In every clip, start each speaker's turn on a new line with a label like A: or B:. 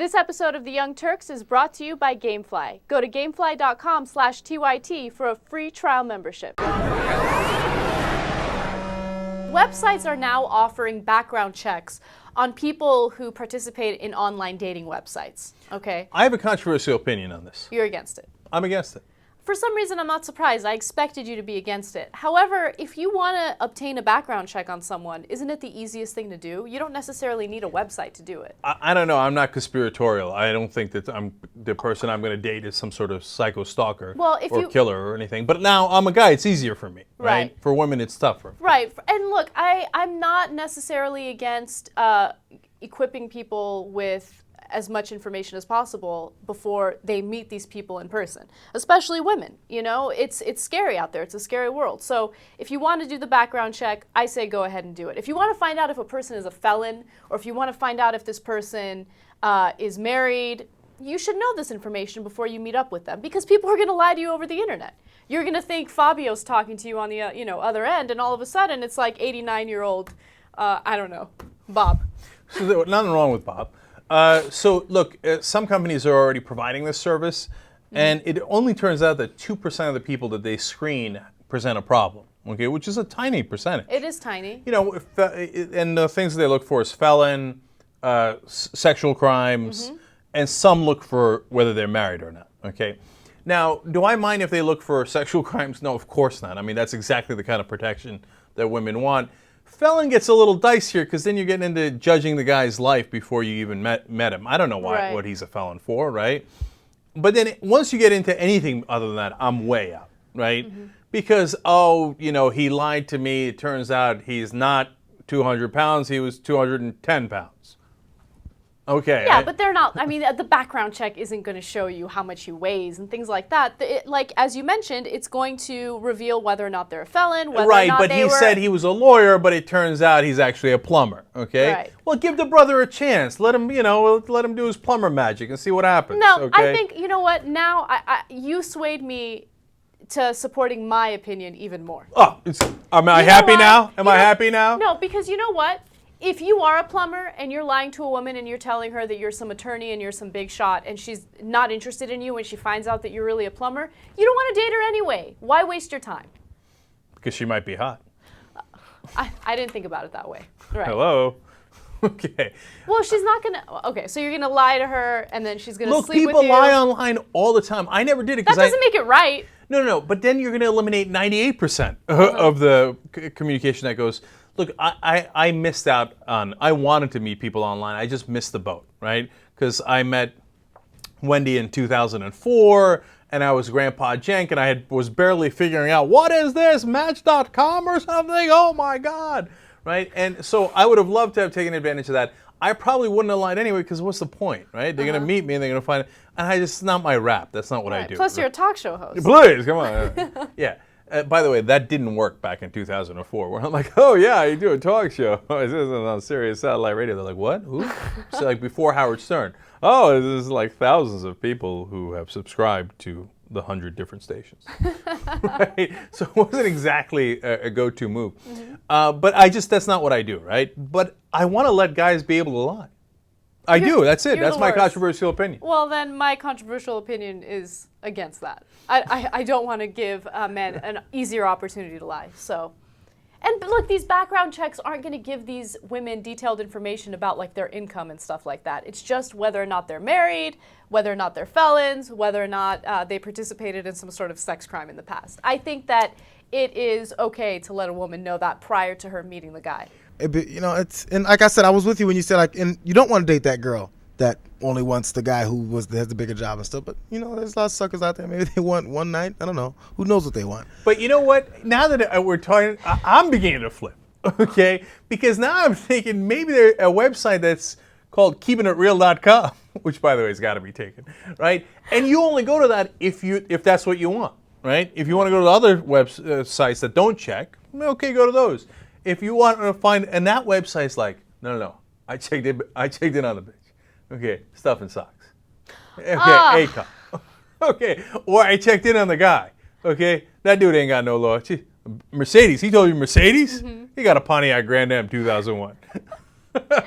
A: This episode of The Young Turks is brought to you by Gamefly. Go to gamefly.com/TYT for a free trial membership. Websites are now offering background checks on people who participate in online dating websites. Okay?
B: I have a controversial opinion on this.
A: You're against it.
B: I'm against it.
A: For some reason, I'm not surprised. I expected you to be against it. However, if you want to obtain a background check on someone, isn't it the easiest thing to do? You don't necessarily need a website to do it.
B: I don't know. I'm not conspiratorial. I don't think that the person I'm going to date is some sort of psycho stalker or killer or anything. But now I'm a guy. It's easier for me, right? For women, it's tougher.
A: Right. And look, I'm not necessarily against equipping people with as much information as possible before they meet these people in person, especially women. You know, it's scary out there. It's a scary world. So if you want to do the background check, I say go ahead and do it. If you want to find out if a person is a felon, or if you want to find out if this person is married, you should know this information before you meet up with them, because people are going to lie to you over the internet. You're going to think Fabio's talking to you on the other end, and all of a sudden it's like 89-year-old, I don't know, Bob.
B: So there's nothing wrong with Bob. So look, some companies are already providing this service, and it only turns out that 2% of the people that they screen present a problem, okay, which is a tiny percentage.
A: It is tiny.
B: You know, and the things they look for is felon, sexual crimes, and some look for whether they're married or not, okay? Now, do I mind if they look for sexual crimes? No, of course not. I mean, that's exactly the kind of protection that women want. Felon gets a little dicier because then you're getting into judging the guy's life before you even met him. I don't know what he's a felon for, right? But then once you get into anything other than that, I'm way out, right? Because, he lied to me. It turns out he's not 200 pounds. He was 210 pounds. Okay.
A: Yeah, but they're not, I mean, the background check isn't going to show you how much he weighs and things like that. Like, as you mentioned, it's going to reveal whether or not they're a felon, whether or not
B: but he said he was a lawyer, but it turns out he's actually a plumber, okay?
A: Right.
B: Well, give the brother a chance. Let him, let him do his plumber magic and see what happens.
A: No,
B: okay?
A: I think, you know what, now you swayed me to supporting my opinion even more.
B: Oh, am I happy now? Am I happy now?
A: No, because you know what? If you are a plumber and you're lying to a woman and you're telling her that you're some attorney and you're some big shot and she's not interested in you when she finds out that you're really a plumber, you don't want to date her anyway. Why waste your time?
B: Because she might be hot.
A: I didn't think about it that way. Right.
B: Hello. Okay.
A: Well, she's not going to... Okay, so you're going to lie to her and then she's going to sleep with you.
B: Look, people lie online all the time. I never did it.
A: That doesn't make it right.
B: No. But then you're going to eliminate 98% of the communication that goes... Look, I missed out on, I wanted to meet people online. I just missed the boat, right? Because I met Wendy in 2004, and I was Grandpa Jenk, and I was barely figuring out, what is this, Match.com or something? Oh my God, right? And so I would have loved to have taken advantage of that. I probably wouldn't have lied anyway, because what's the point, right? They're going to meet me, and they're going to find it. And it's not my rap. That's not what I do.
A: Plus, you're a talk show host.
B: Please, come on. Yeah. By the way, that didn't work back in 2004, where I'm like, oh yeah, you do a talk show. This is on Sirius Satellite Radio. They're like, what? Who? So like before Howard Stern. Oh, this is like thousands of people who have subscribed to the 100 different stations. Right? So it wasn't exactly a go-to move. But that's not what I do, right? But I want to let guys be able to lie. I do. That's it. That's my controversial opinion.
A: Well, then my controversial opinion is against that. I don't want to give men an easier opportunity to lie. So, and look, these background checks aren't going to give these women detailed information about like their income and stuff like that. It's just whether or not they're married, whether or not they're felons, whether or not they participated in some sort of sex crime in the past. I think that it is okay to let a woman know that prior to her meeting the guy.
C: And like I said, I was with you when you said and you don't want to date that girl that only wants the guy who has the bigger job and stuff. But there's a lot of suckers out there. Maybe they want one night. I don't know. Who knows what they want?
B: But you know what? Now that we're talking, I'm beginning to flip. Okay, because now I'm thinking maybe there's a website that's called keepingitreal.com, which by the way has got to be taken, right? And you only go to that if that's what you want, right? If you want to go to other websites that don't check, okay, go to those. If you want to find, and that website's like, no, I checked in on the bitch. Okay, stuff and socks. Okay, ACOM. Okay, or I checked in on the guy. Okay, that dude ain't got no law. Mercedes, he told you Mercedes? He got a Pontiac Grand Am 2001.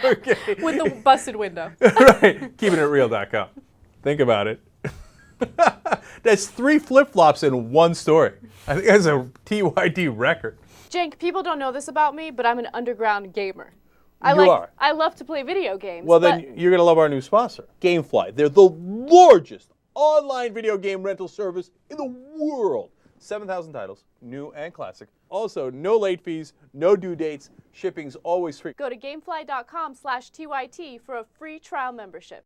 B: Okay.
A: With the busted window.
B: Right. KeepingItReal.com. Think about it. That's 3 flip-flops in one story. I think that's a TYT record.
A: Cenk, people don't know this about me, but I'm an underground gamer.
B: You are.
A: I love to play video games.
B: Well,
A: but
B: then you're going to love our new sponsor, Gamefly. They're the largest online video game rental service in the world. 7,000 titles, new and classic. Also, no late fees, no due dates. Shipping's always free.
A: go to gamefly.com/TYT for a free trial membership.